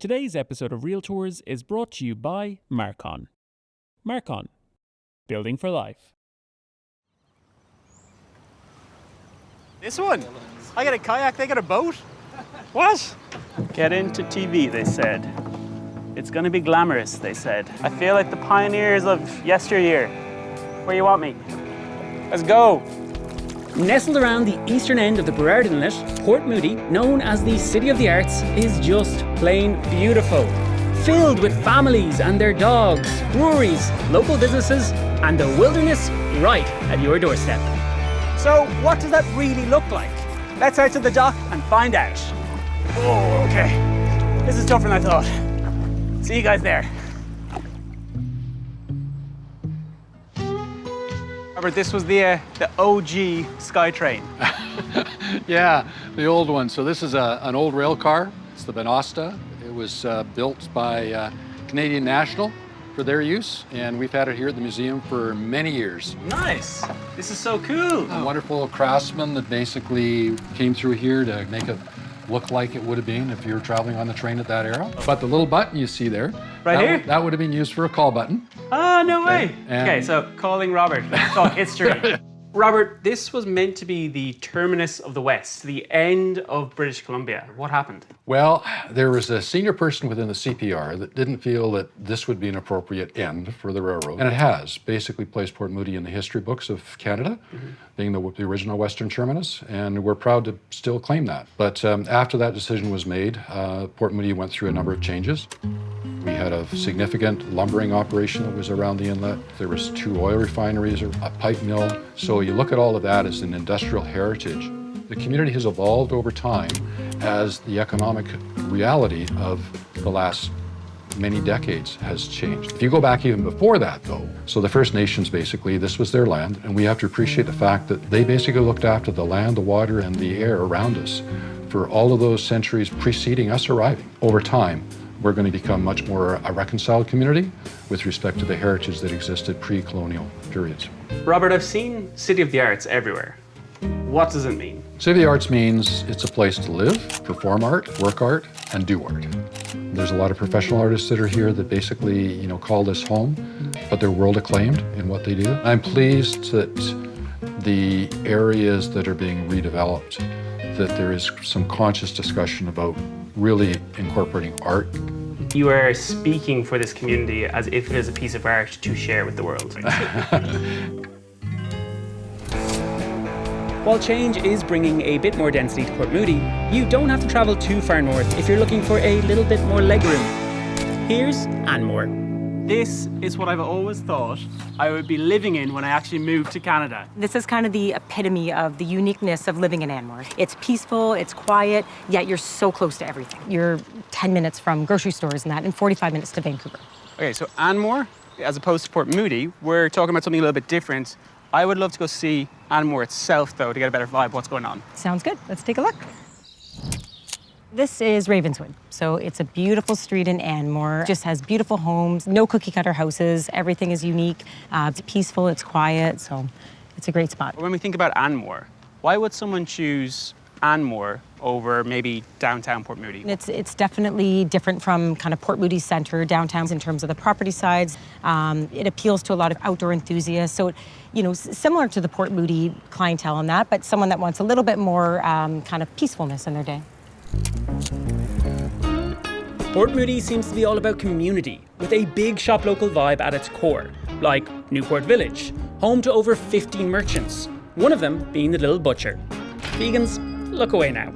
Today's episode of RealTours is brought to you by Marcon. Marcon, building for life. This one? I got a kayak, they got a boat? What? Get into TV, they said. It's gonna be glamorous, they said. I feel like the pioneers of yesteryear. Where you want me? Let's go. Nestled around the eastern end of the Burrard Inlet, Port Moody, known as the City of the Arts, is just plain beautiful. Filled with families and their dogs, breweries, local businesses, and the wilderness right at your doorstep. So, what does that really look like? Let's head to the dock and find out. Oh, okay. This is tougher than I thought. See you guys there. Robert, this was the OG SkyTrain. Yeah, the old one. So this is an old rail car. It's the Venasta. It was built by Canadian National for their use, and we've had it here at the museum for many years. Nice. This is so cool. A wonderful craftsman that basically came through here to make it look like it would have been if you were traveling on the train at that era. But the little button you see there, Right here? That would have been used for a call button. Ah, no way. And- Okay, so calling Robert. Let's talk history. Robert, this was meant to be the terminus of the West, the end of British Columbia. What happened? Well, there was a senior person within the CPR that didn't feel that this would be an appropriate end for the railroad. And it has basically placed Port Moody in the history books of Canada, being the original Western terminus, and we're proud to still claim that. But after that decision was made, Port Moody went through a number of changes. We had a significant lumbering operation that was around the inlet. There was 2 oil refineries, a pipe mill. So you look at all of that as an industrial heritage. The community has evolved over time as the economic reality of the last many decades has changed. If you go back even before that, though, so the First Nations, basically, this was their land, and we have to appreciate the fact that they basically looked after the land, the water, and the air around us for all of those centuries preceding us arriving. Over time, we're going to become much more a reconciled community with respect to the heritage that existed pre-colonial periods. Robert, I've seen City of the Arts everywhere. What does it mean? City of the Arts means it's a place to live, perform art, work art, and do art. There's a lot of professional artists that are here that basically, call this home, but they're world acclaimed in what they do. I'm pleased that the areas that are being redeveloped, that there is some conscious discussion about really incorporating art. You are speaking for this community as if it is a piece of art to share with the world. While change is bringing a bit more density to Port Moody, you don't have to travel too far north if you're looking for a little bit more legroom. Here's Anmore. This is what I've always thought I would be living in when I actually moved to Canada. This is kind of the epitome of the uniqueness of living in Anmore. It's peaceful, it's quiet, yet you're so close to everything. You're 10 minutes from grocery stores and that, and 45 minutes to Vancouver. Okay, so Anmore, as opposed to Port Moody, we're talking about something a little bit different. I would love to go see Anmore itself, though, to get a better vibe of what's going on. Sounds good. Let's take a look. This is Ravenswood. So it's a beautiful street in Anmore. Just has beautiful homes, no cookie cutter houses. Everything is unique. It's peaceful, it's quiet, so it's a great spot. When we think about Anmore, why would someone choose Anmore over maybe downtown Port Moody? It's definitely different from kind of Port Moody Centre, downtowns in terms of the property sides. It appeals to a lot of outdoor enthusiasts. So, similar to the Port Moody clientele and that, but someone that wants a little bit more kind of peacefulness in their day. Port Moody seems to be all about community, with a big shop local vibe at its core, like Newport Village, home to over 15 merchants, one of them being the Little Butcher. Vegans, look away now.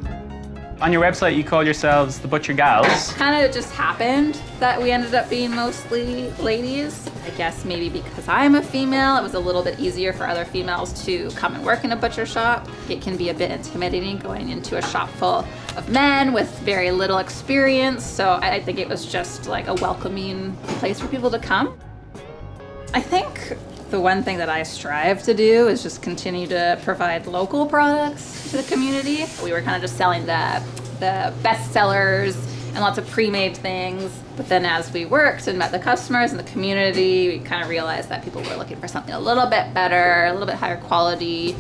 On your website, you call yourselves the Butcher Gals. Kind of just happened that we ended up being mostly ladies. I guess maybe because I'm a female, it was a little bit easier for other females to come and work in a butcher shop. It can be a bit intimidating going into a shop full of men with very little experience. So I think it was just like a welcoming place for people to come. I think the one thing that I strive to do is just continue to provide local products to the community. We were kind of just selling the best sellers and lots of pre-made things. But then as we worked and met the customers and the community, we kind of realized that people were looking for something a little bit better, a little bit higher quality.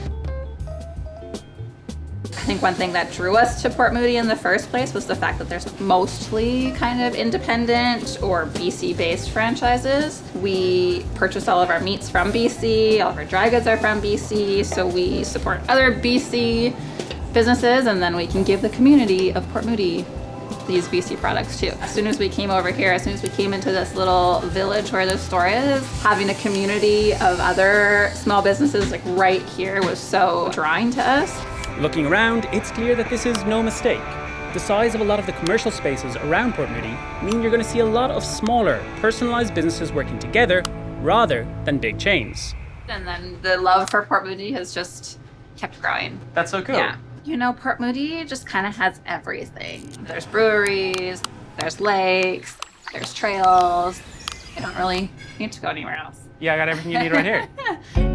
think one thing that drew us to Port Moody in the first place was the fact that there's mostly kind of independent or BC-based franchises. We purchase all of our meats from BC, all of our dry goods are from BC, so we support other BC businesses, and then we can give the community of Port Moody these BC products too. As soon as we came over here, as soon as we came into this little village where the store is, having a community of other small businesses like right here was so drawing to us. Looking around, it's clear that this is no mistake. The size of a lot of the commercial spaces around Port Moody mean you're going to see a lot of smaller, personalised businesses working together rather than big chains. And then the love for Port Moody has just kept growing. That's so cool. Yeah. You know, Port Moody just kind of has everything. There's breweries, there's lakes, there's trails. I don't really need to go anywhere else. Yeah, I got everything you need right here.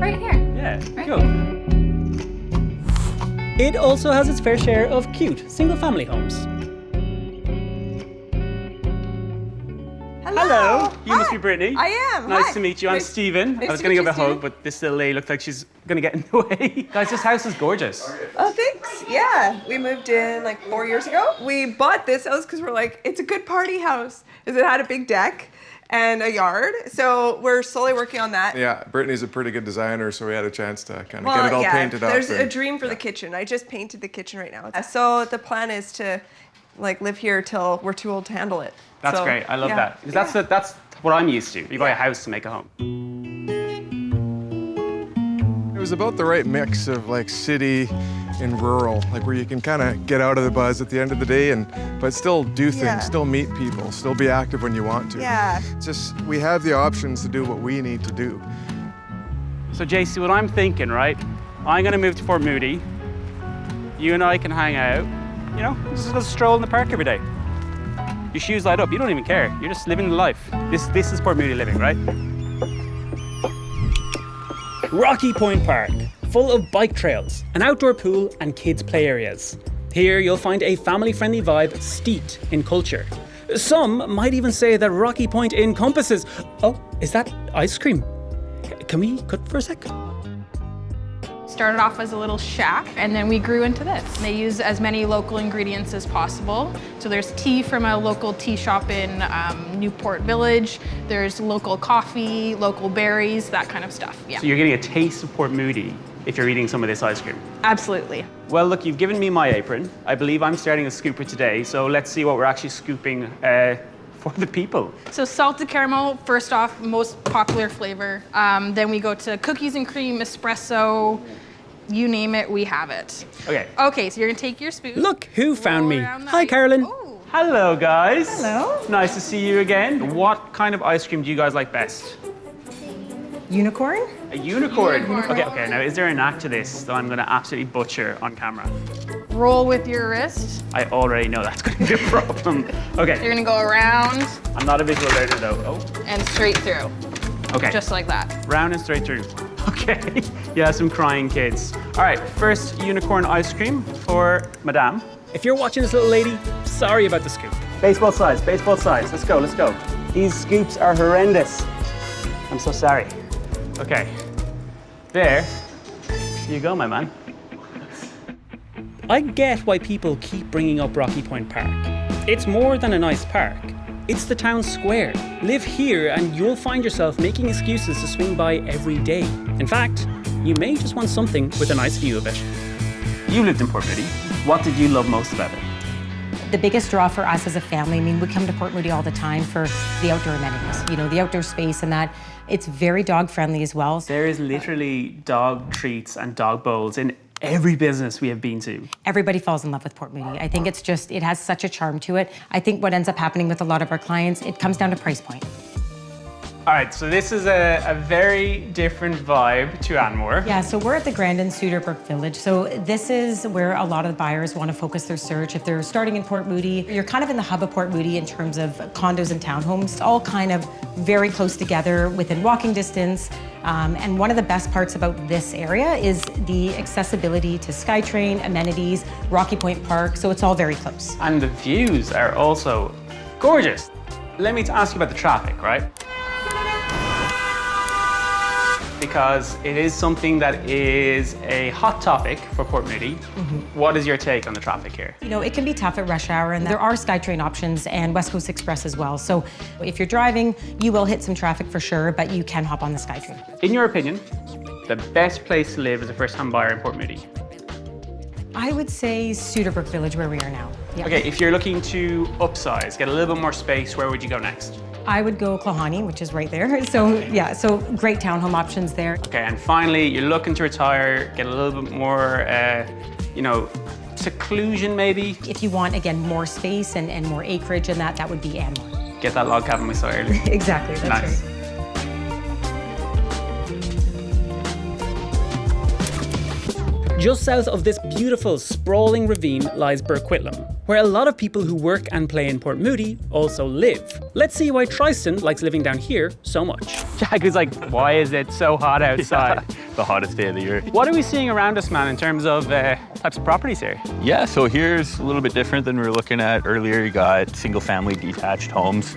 Right here. Yeah, Right cool. It also has its fair share of cute single-family homes. Hello. You must be Brittany. I am. Nice Hi. to meet you. I'm Nice- Stephen. nice I was to going to meet give a you, hug, Stephen. but this little lady looked like she's going to get in the way. Guys, this house is gorgeous. Oh, thanks. Yeah, we moved in like 4 years ago. We bought this house because we're like, it's a good party house. Because it had a big deck and a yard. So we're slowly working on that. Yeah, Brittany's a pretty good designer, so we had a chance to kind of get it all painted up. There's a and- dream for the kitchen. I just painted the kitchen right now. So the plan is to like live here till we're too old to handle it. That's So, great. I love yeah. that. Because that's what I'm used to. You buy a house to make a home. It was about the right mix of like city and rural, like where you can kind of get out of the buzz at the end of the day, but still do things, Yeah. still meet people, still be active when you want to. Yeah. It's just we have the options to do what we need to do. So JC, what I'm thinking, right? I'm going to move to Port Moody. You and I can hang out. You know, just go stroll in the park every day. Your shoes light up. You don't even care. You're just living the life. This is Port Moody living, right? Rocky Point Park, full of bike trails, an outdoor pool and kids' play areas. Here you'll find a family-friendly vibe steeped in culture. Some might even say that Rocky Point encompasses... Oh, is that ice cream? Can we cut for a sec? Started off as a little shack, and then we grew into this. They use as many local ingredients as possible. So there's tea from a local tea shop in Newport Village. There's local coffee, local berries, that kind of stuff. Yeah, So you're getting a taste of Port Moody if you're eating some of this ice cream. absolutely. Well, look, you've given me my apron. I believe I'm starting a scooper today, so let's see what we're actually scooping for the people. So salted caramel, first off, most popular flavor. Then we go to cookies and cream, espresso, you name it, we have it. Okay. Okay, so you're gonna take your spoon. Look who found me. roll around the Hi, ice. Carolyn. Ooh. Hello, guys. Hello. Nice to see you again. What kind of ice cream do you guys like best? Unicorn? A unicorn. Unicorn. Okay. Now, is there an act to this that I'm going to absolutely butcher on camera? Roll with your wrist. I already know that's going to be a problem. Okay. You're gonna go around I'm not a visual learner, though. Oh. and straight through, Okay. just like that. Round and straight through. Okay. Yeah, some crying kids. All right, first unicorn ice cream for Madame. If you're watching this little lady, sorry about the scoop. Baseball size, baseball size. Let's go, let's go. These scoops are horrendous. I'm so sorry. Okay. There you go, my man. I get why people keep bringing up Rocky Point Park. It's more than a nice park. It's the town square. Live here and you'll find yourself making excuses to swing by every day. In fact, you may just want something with a nice view of it. You lived in Port Moody. What did you love most about it? The biggest draw for us as a family, I mean, we come to Port Moody all the time for the outdoor amenities, you know, the outdoor space and that. It's very dog friendly as well. There is literally dog treats and dog bowls in every business we have been to. Everybody falls in love with Port Moody. I think it's just, it has such a charm to it. I think what ends up happening with a lot of our clients, it comes down to price point. All right, so this is a very different vibe to Anmore. Yeah, so we're at the Grandin Suderbrook Village. So this is where a lot of the buyers want to focus their search. If they're starting in Port Moody, you're kind of in the hub of Port Moody in terms of condos and townhomes, all kind of very close together within walking distance. And one of the best parts about this area is the accessibility to SkyTrain, amenities, Rocky Point Park, so it's all very close. And the views are also gorgeous. Let me ask you about the traffic, right? because it is something that is a hot topic for Port Moody. What is your take on the traffic here? You know, it can be tough at rush hour, and there are SkyTrain options and West Coast Express as well. So if you're driving, you will hit some traffic for sure, but you can hop on the SkyTrain. In your opinion, the best place to live as a first-time buyer in Port Moody? I would say Suderbrook Village, where we are now. Yeah. Okay, if you're looking to upsize, get a little bit more space, where would you go next? I would go Klahani, which is right there. So yeah, so great townhome options there. Okay, and finally, you're looking to retire, get a little bit more, you know, seclusion maybe. If you want, again, more space and more acreage and that would be Anmore. Get that log cabin we saw earlier. Exactly, that's Nice. right. Just south of this beautiful, sprawling ravine lies Coquitlam, where a lot of people who work and play in Port Moody also live. Let's see why Tristan likes living down here so much. Jack is like, why is it so hot outside? The hottest day of the year. What are we seeing around us, man, in terms of types of properties here? Yeah, so here's a little bit different than we were looking at earlier. You got single-family detached homes,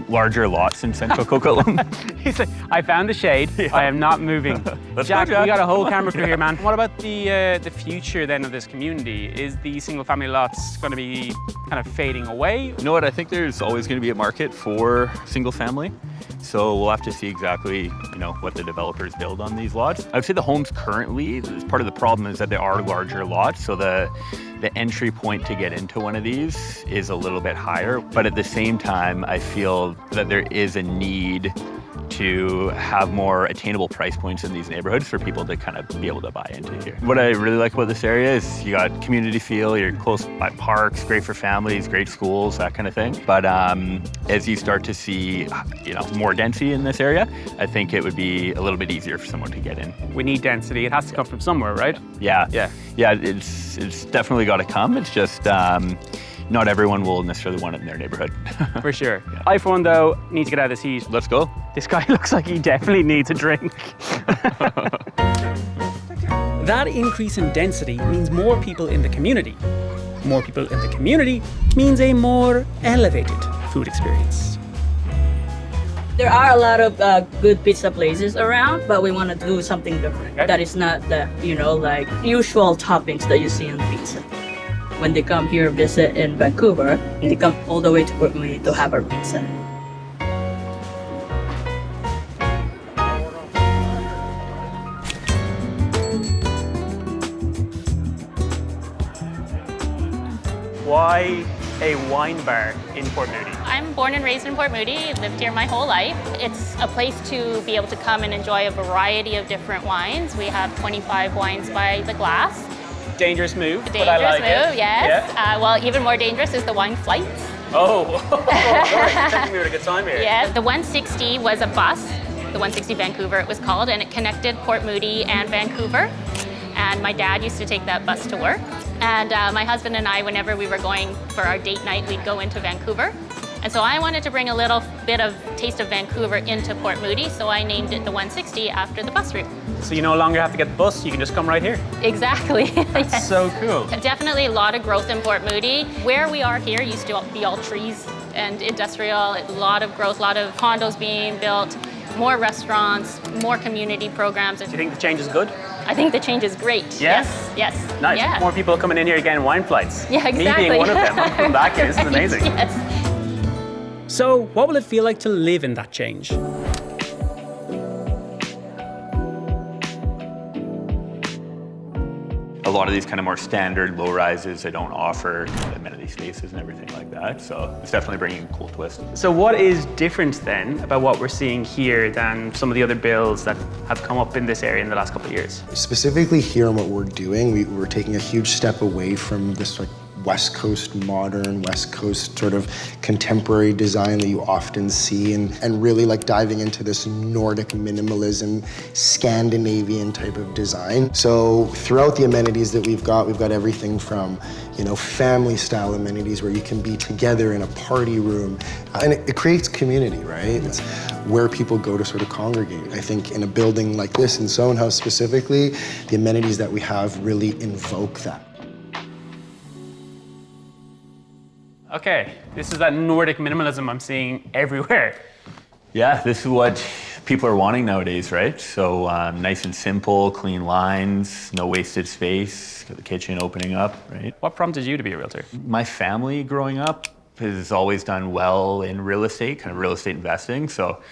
larger lots in central Coquitlam. He's like, I found the shade. Yeah. I am not moving. Jack, we got a whole camera crew here, man. What about the future then of this community? Is the single-family lots going to be kind of fading away? You know what? I think there's always going to be a market for single-family. So we'll have to see exactly, you know, what the developers build on these lots. I would say the homes currently, part of the problem is that they are larger lots, so the entry point to get into one of these is a little bit higher. But at the same time, I feel that there is a need to have more attainable price points in these neighborhoods for people to kind of be able to buy into here. What I really like about this area is you got community feel, you're close by parks, great for families, great schools, that kind of thing. But as you start to see, you know, more density in this area, I think it would be a little bit easier for someone to get in. We need density. It has to come from somewhere, right? Yeah. Yeah. Yeah, it's definitely got to come. It's just not everyone will necessarily want it in their neighborhood. For sure. Yeah. I, for one, though, need to get out of this heat. Let's go. This guy looks like he definitely needs a drink. That increase in density means more people in the community. More people in the community means a more elevated food experience. There are a lot of good pizza places around, but we want to do something different. Okay. That is not the, you know, like usual toppings that you see on pizza. When they come here visit in Vancouver, and they come all the way to Port Moody to have our pizza. Why a wine bar in Port Moody? I'm born and raised in Port Moody, lived here my whole life. It's a place to be able to come and enjoy a variety of different wines. We have 25 wines by the glass. Dangerous move, Dangerous but I like move, it. yes. Yeah. Well, even more dangerous is the wine flights. Oh, sorry, you're taking me with a good time here. Yeah, the 160 was a bus, the 160 Vancouver it was called, and it connected Port Moody and Vancouver. And my dad used to take that bus to work. And my husband and I, whenever we were going for our date night, we'd go into Vancouver. And so I wanted to bring a little bit of taste of Vancouver into Port Moody, so I named it the 160 after the bus route. So you no longer have to get the bus, you can just come right here. Exactly. Yes. So cool. Definitely a lot of growth in Port Moody. Where we are here used to be all trees and industrial, a lot of growth, a lot of condos being built, more restaurants, more community programs. Do you think the change is good? I think the change is great. Yeah? Yes. Nice. Yeah. More people coming in here getting wine flights. Yeah, exactly. Me being one of them. I'm coming back here. This is amazing. Yes. So, what will it feel like to live in that change? A lot of these kind of more standard low rises, they don't offer kind of amenity spaces and everything like that. So it's definitely bringing a cool twist. So what is different then about what we're seeing here than some of the other builds that have come up in this area in the last couple of years? Specifically here and what we're doing, we're taking a huge step away from this like West Coast modern, West Coast sort of contemporary design that you often see and really like diving into this Nordic minimalism, Scandinavian type of design. So throughout the amenities that we've got everything from, you know, family style amenities where you can be together in a party room. And it creates community, right? It's where people go to sort of congregate. I think in a building like this, in Sohn House specifically, the amenities that we have really invoke that. Okay, this is that Nordic minimalism I'm seeing everywhere. Yeah, this is what people are wanting nowadays, right? So nice and simple, clean lines, no wasted space, got the kitchen opening up, right? What prompted you to be a realtor? My family growing up has always done well in real estate, kind of real estate investing. So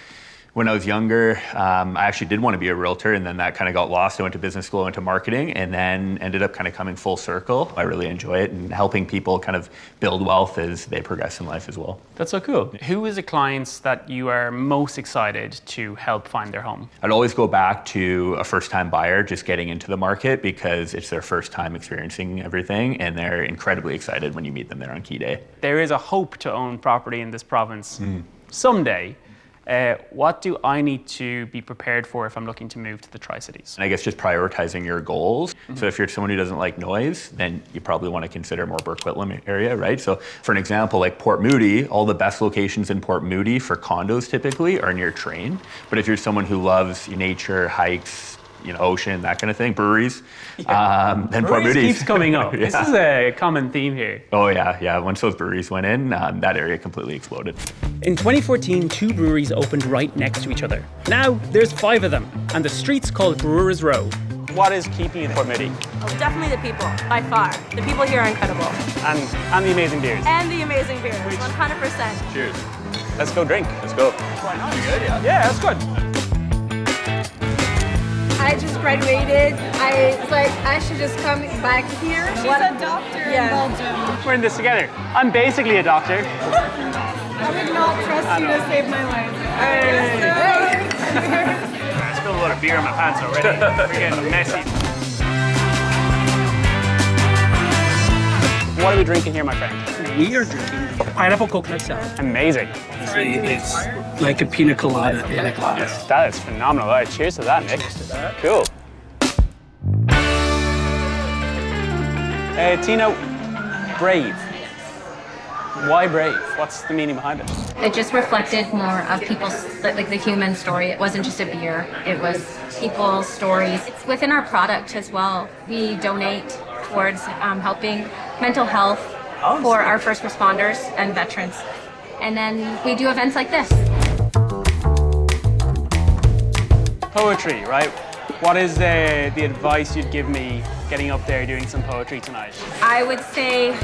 when I was younger, I actually did want to be a realtor, and then that kind of got lost. I went to business school, I went to marketing, and then ended up kind of coming full circle. I really enjoy it, and helping people kind of build wealth as they progress in life as well. That's so cool. Who is the clients that you are most excited to help find their home? I'd always go back to a first-time buyer just getting into the market because it's their first time experiencing everything, and they're incredibly excited when you meet them there on key day. There is a hope to own property in this province someday. What do I need to be prepared for if I'm looking to move to the Tri-Cities? And I guess just prioritizing your goals. So if you're someone who doesn't like noise, then you probably want to consider more Coquitlam area, right? So for an example, like Port Moody, all the best locations in Port Moody for condos typically are near train. But if you're someone who loves nature, hikes, ocean, that kind of thing, breweries, then Port Moody keeps coming up. This is a common theme here. Oh yeah. Once those breweries went in, that area completely exploded. In 2014, 2 breweries opened right next to each other. Now there's 5 of them, and the street's called Brewers Row. What is keeping you in Port Moody? Oh, definitely the people, by far. The people here are incredible. And the amazing beers. And the amazing beers, 100%. Cheers. Let's go drink. Let's go. Why not? You good? Yeah, that's good. I just graduated. I was like, I should just come back here. She's a doctor in Belgium. We're in this together. I'm basically a doctor. I would not trust you to save my life. I spilled a lot of beer in my pants already. We're getting messy. What are we drinking here, my friend? We are drinking pineapple coconut salad. Amazing. It's like a pina colada in a glass. That is phenomenal. All right, cheers to that, Nick. Cool. Tina, brave. Why brave? What's the meaning behind it? It just reflected more of people's, like the human story. It wasn't just a beer, it was people's stories. It's within our product as well. We donate towards helping mental health for our first responders and veterans. And then we do events like this. Poetry, right? What is the advice you'd give me getting up there doing some poetry tonight? I would say,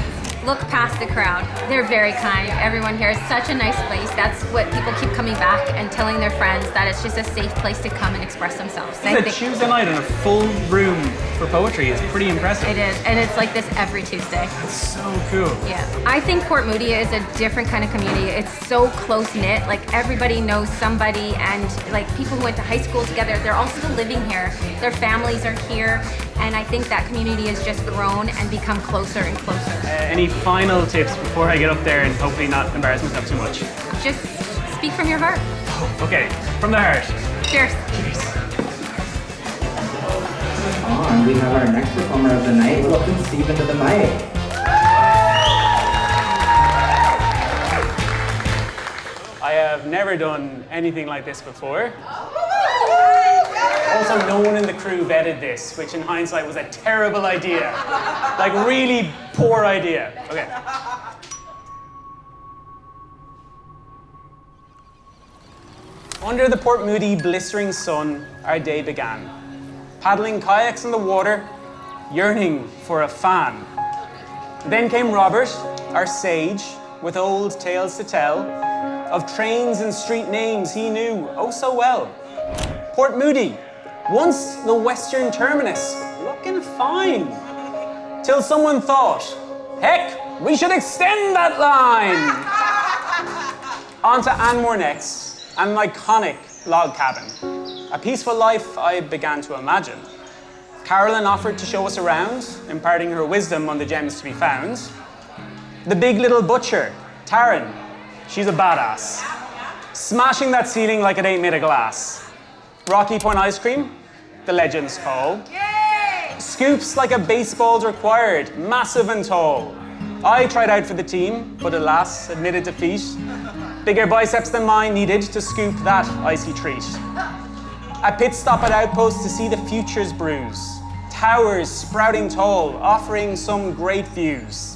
look past the crowd. They're very kind. Everyone here is such a nice place. That's what people keep coming back and telling their friends, that it's just a safe place to come and express themselves. A Tuesday night in a full room for poetry is pretty impressive. It is, and it's like this every Tuesday. It's so cool. Yeah. I think Port Moody is a different kind of community. It's so close-knit, like everybody knows somebody, and like people who went to high school together, they're all still living here. Their families are here, and I think that community has just grown and become closer and closer. Any final tips before I get up there and hopefully not embarrass myself too much? Just speak from your heart. Okay, from the heart. Cheers. Cheers. On, we have our next performer of the night. Welcome Stephen to the mic. I have never done anything like this before. Also, no one in the crew vetted this, which in hindsight was a terrible idea. Like, really poor idea. Okay. Under the Port Moody blistering sun, our day began. Paddling kayaks in the water, yearning for a fan. Then came Robert, our sage, with old tales to tell, of trains and street names he knew oh so well. Port Moody, once the western terminus, looking fine. Till someone thought, heck, we should extend that line. On to Anmore next, an iconic log cabin. A peaceful life I began to imagine. Carolyn offered to show us around, imparting her wisdom on the gems to be found. The big little butcher, Taryn, she's a badass. Smashing that ceiling like it ain't made of glass. Rocky Point ice cream, the legends call. Yay! Scoops like a baseball's required, massive and tall. I tried out for the team, but alas, admitted defeat. Bigger biceps than mine needed to scoop that icy treat. A pit stop at Outpost to see the future's brews. Towers sprouting tall, offering some great views.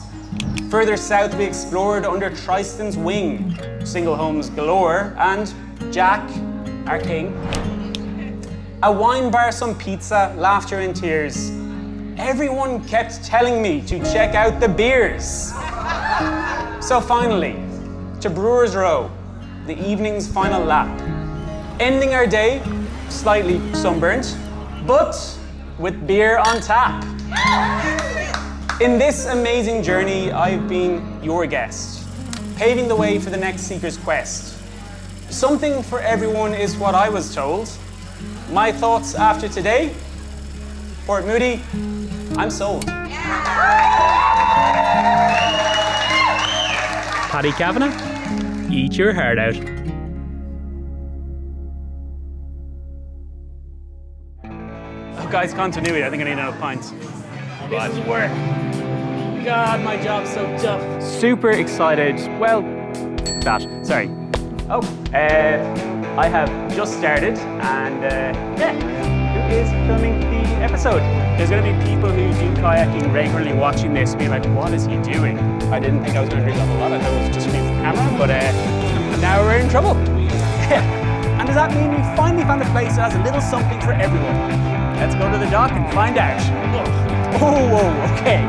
Further south we explored under Triston's wing. Single homes galore, and Jack, our king. A wine bar, some pizza, laughter and tears. Everyone kept telling me to check out the beers. So finally, to Brewers Row, the evening's final lap. Ending our day, slightly sunburnt, but with beer on tap. In this amazing journey, I've been your guest, paving the way for the next seeker's quest. Something for everyone is what I was told. My thoughts after today? Port Moody, I'm sold. Paddy Kavanagh, eat your heart out. Oh, guys, continuity. I think I need another pint. This is work. God, my job's so tough. Super excited. Well, sorry. Oh, I have just started, and who is filming the episode? There's going to be people who do kayaking regularly watching this, being like, "What is he doing?" I didn't think I was going to read that a lot. I thought it was just me with the camera, but now we're in trouble. And does that mean we finally found a place that has a little something for everyone? Let's go to the dock and find out. Oh, whoa, okay.